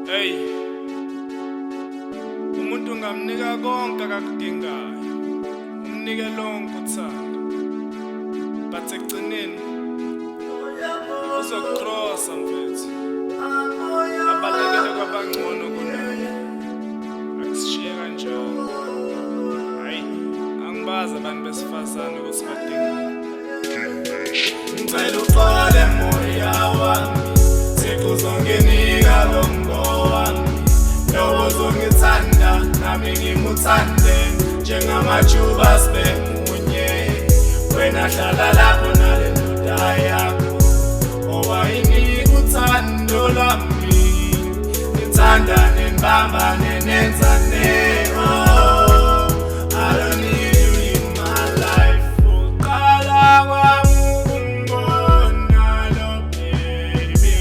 Hey, umuntu ungamnika konke akakudingayo, umnike lonke uthando, but ekugcineni uzokukrossa mfethu, abalekele kwabangcono kunaye, akusishiye kanjalo. Hayi, angibazi abantu besifazane ukuthi badingani. Ngicela uxole moya wami, uzonginika lo mngowami, lowo uzongithanda nami ngimuthande njengamajuba sibe munye. Wena hlala lapho nale ndoda yakho owayinika uthando lwami, nithandane nibambane nenzane. I don't need you in my life. Uqala kwami ukungibona lo baby,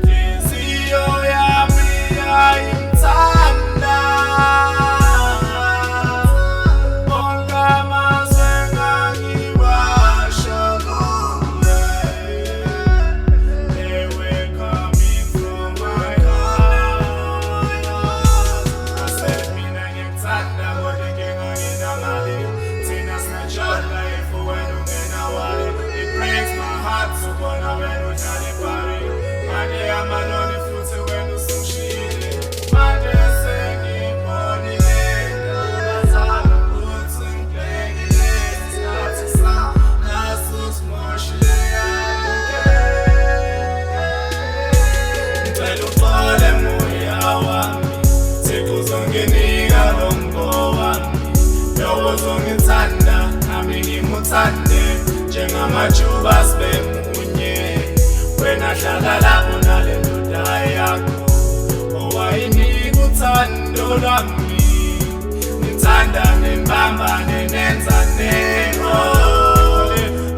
inhliziyo yami ayimthanda, bonke amazwe ngangiwasho kuwe. They were coming from my heart. I said mina ngikuthanda kodwa inkinga nginamali, thina sinajola if wena ungenawali. It breaks my heart ukubona wena udlala ebhari, manje amaloni futhi wena usungishiyile. Manje sengibonile indaba zami ukuthi ngibhekile isikhathi sami naso simoshile yonke. Ngicela uxole moya wami, Thixo uzonginika lo mngowami, lowo uzongithanda nami ngimuthande njengamajuba sibe munye. Wena hlala lapho nale ndoda yakho owayinika uthando lwami, nithandane nibambane nenzane.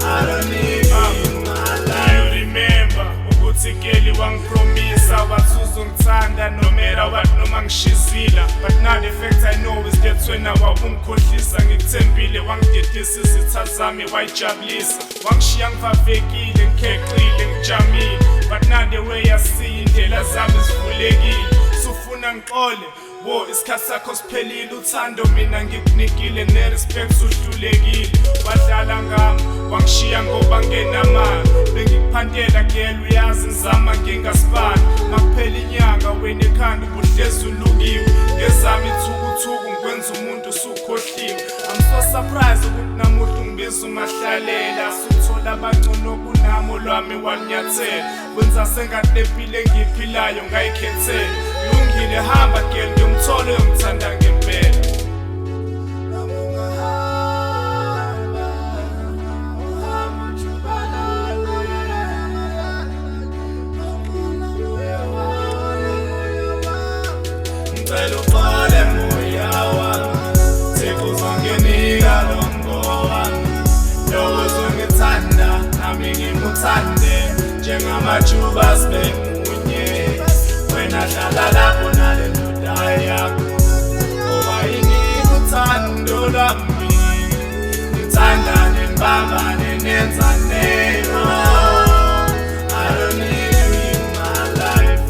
I don't need you in my life. Remember ukuthi Kelly wangipromisa wathi uzongithanda no matter what, noma ngishizila. But now the fact I know is that wena wawungikhohlisa, ngikuthembile wangidedisa izitha zami wayijabulisa, wangishiya ngivavekile ngikheqile ngijamile. But now the way I see indlela zami zivulekile, sufuna ngixole wo isikhathi sakho siphelile, uthando mina ngikunikile nerespect uhlulekile. Wadlala ngami wangishiya ngoba ngenamali, bengikuphandela girl uyazi ngizama ngingasibani. Makuphela inyanga wena ekhanda ubuhlezi ulukiwe, ngezami thukuthuku ngikwenza umuntu usukhohliwe. I'm so surprised ukuthi namuhla ungibiza umahlalela, suthola abangcono kunami olwami walinyathela. Wenza sengathi lempilo engiyiphilayo ngayikhethela, lungile hamba girl ngiyomthola uyongithanda ngempela. Ngicela uxole moya wami, Thixo uzonginika lo mngowami, lowo uzongithanda nami ngimuthande njengamajuba sibe munye. Wena hlala lapho nale ndoda yakho owayinika uthando lwami, nithandane nibambane nenzane. I don't need you in my life.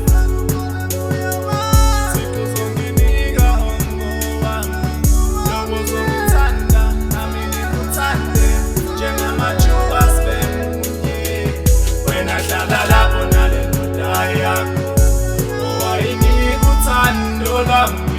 Thixo uzonginika umngowami, lowo uzongithanda nami ngimuthande njengamajuba sibe munye. Wena hlala lapho nale ndoda yakho owayinika uthando lwami,